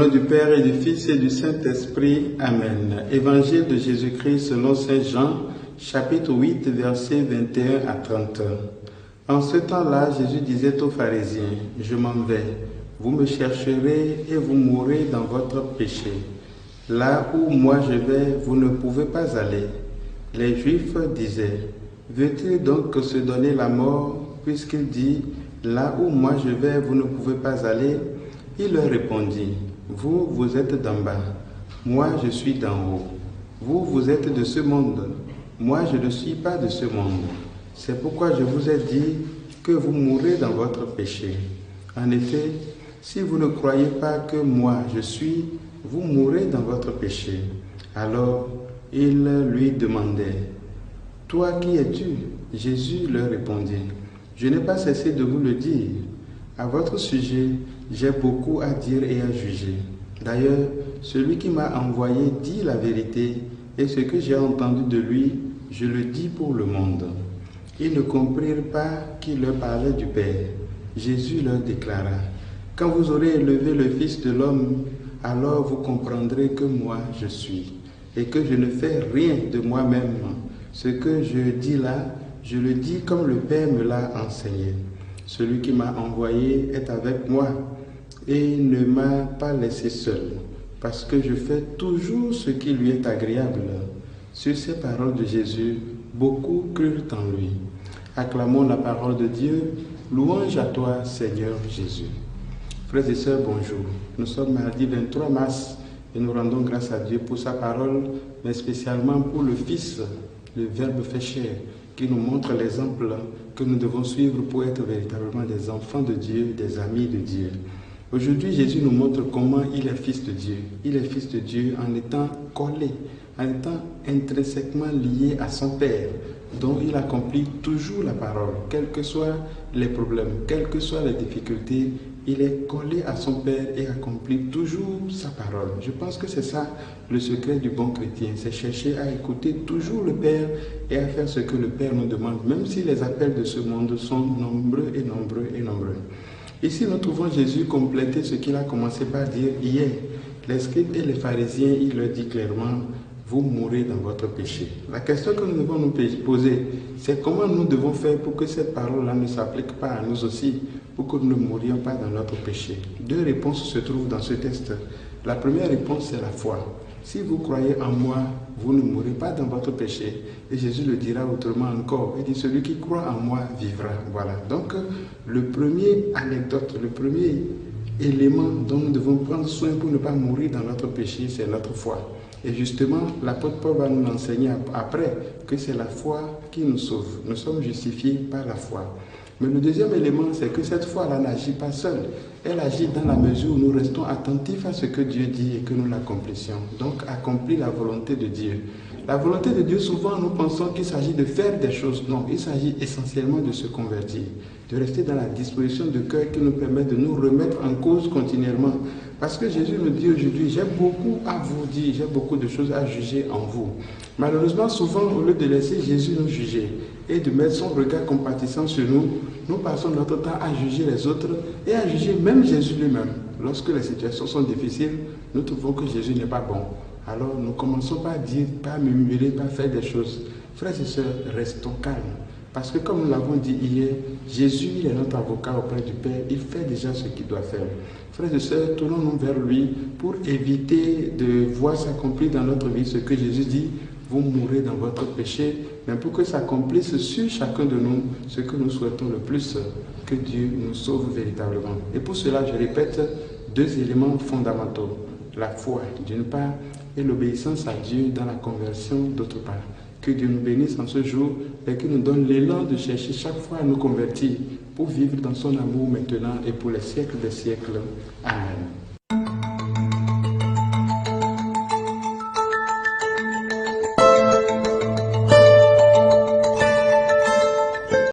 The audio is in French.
nom du Père et du Fils et du Saint-Esprit. Amen. Évangile de Jésus-Christ selon Saint Jean, chapitre 8, versets 21 à 30. En ce temps-là, Jésus disait aux pharisiens, « Je m'en vais, vous me chercherez et vous mourrez dans votre péché. Là où moi je vais, vous ne pouvez pas aller. » Les Juifs disaient, « Veut-il donc se donner la mort, puisqu'il dit, « Là où moi je vais, vous ne pouvez pas aller ?» Il leur répondit, « Vous, vous êtes d'en bas, moi je suis d'en haut. Vous, vous êtes de ce monde, moi je ne suis pas de ce monde. C'est pourquoi je vous ai dit que vous mourrez dans votre péché. En effet, si vous ne croyez pas que moi je suis, vous mourrez dans votre péché. » Alors il lui demandait, « Toi qui es-tu » Jésus leur répondit, « Je n'ai pas cessé de vous le dire. À votre sujet, j'ai beaucoup à dire et à juger. D'ailleurs, celui qui m'a envoyé dit la vérité, et ce que j'ai entendu de lui, je le dis pour le monde. » Ils ne comprirent pas qu'il leur parlait du Père. Jésus leur déclara, « Quand vous aurez élevé le Fils de l'homme, alors vous comprendrez que moi je suis, et que je ne fais rien de moi-même. Ce que je dis là, je le dis comme le Père me l'a enseigné. Celui qui m'a envoyé est avec moi et ne m'a pas laissé seul, parce que je fais toujours ce qui lui est agréable. » Sur ces paroles de Jésus, beaucoup crurent en lui. Acclamons la parole de Dieu. Louange à toi, Seigneur Jésus. Frères et sœurs, bonjour. Nous sommes mardi 23 mars et nous rendons grâce à Dieu pour sa parole, mais spécialement pour le Fils, le Verbe fait chair, qui nous montre l'exemple que nous devons suivre pour être véritablement des enfants de Dieu, des amis de Dieu. Aujourd'hui, Jésus nous montre comment il est Fils de Dieu. Il est Fils de Dieu en étant collé, en étant intrinsèquement lié à son Père, dont il accomplit toujours la parole, quels que soient les problèmes, quelles que soient les difficultés, il est collé à son Père et accomplit toujours sa parole. Je pense que c'est ça le secret du bon chrétien, c'est chercher à écouter toujours le Père et à faire ce que le Père nous demande, même si les appels de ce monde sont nombreux et nombreux et nombreux. Ici, nous trouvons Jésus compléter ce qu'il a commencé par dire hier. Les scribes et les pharisiens, il leur dit clairement, vous mourrez dans votre péché. La question que nous devons nous poser, c'est comment nous devons faire pour que cette parole-là ne s'applique pas à nous aussi, pour que nous ne mourions pas dans notre péché. Deux réponses se trouvent dans ce texte. La première réponse, c'est la foi. Si vous croyez en moi, vous ne mourrez pas dans votre péché. Et Jésus le dira autrement encore. Il dit, celui qui croit en moi vivra. Voilà. Donc, le premier anecdote, le premier élément dont nous devons prendre soin pour ne pas mourir dans notre péché, c'est notre foi. Et justement, l'apôtre Paul va nous enseigner après que c'est la foi qui nous sauve. Nous sommes justifiés par la foi. Mais le deuxième élément, c'est que cette foi-là n'agit pas seule. Elle agit dans la mesure où nous restons attentifs à ce que Dieu dit et que nous l'accomplissions. Donc, accomplir la volonté de Dieu. La volonté de Dieu, souvent, nous pensons qu'il s'agit de faire des choses. Non, il s'agit essentiellement de se convertir, de rester dans la disposition de cœur qui nous permet de nous remettre en cause continuellement. Parce que Jésus nous dit aujourd'hui, j'ai beaucoup à vous dire, j'ai beaucoup de choses à juger en vous. Malheureusement, souvent, au lieu de laisser Jésus nous juger et de mettre son regard compatissant sur nous, nous passons notre temps à juger les autres et à juger même Jésus lui-même. Lorsque les situations sont difficiles, nous trouvons que Jésus n'est pas bon. Alors nous commençons par dire, par murmurer, par faire des choses. Frères et sœurs, restons calmes. Parce que comme nous l'avons dit hier, Jésus il est notre avocat auprès du Père, il fait déjà ce qu'il doit faire. Frères et sœurs, tournons-nous vers lui pour éviter de voir s'accomplir dans notre vie ce que Jésus dit, vous mourrez dans votre péché, mais pour que s'accomplisse sur chacun de nous ce que nous souhaitons le plus, que Dieu nous sauve véritablement. Et pour cela, je répète, deux éléments fondamentaux. La foi d'une part et l'obéissance à Dieu dans la conversion d'autre part. Que Dieu nous bénisse en ce jour et qu'il nous donne l'élan de chercher chaque fois à nous convertir pour vivre dans son amour maintenant et pour les siècles des siècles. Amen.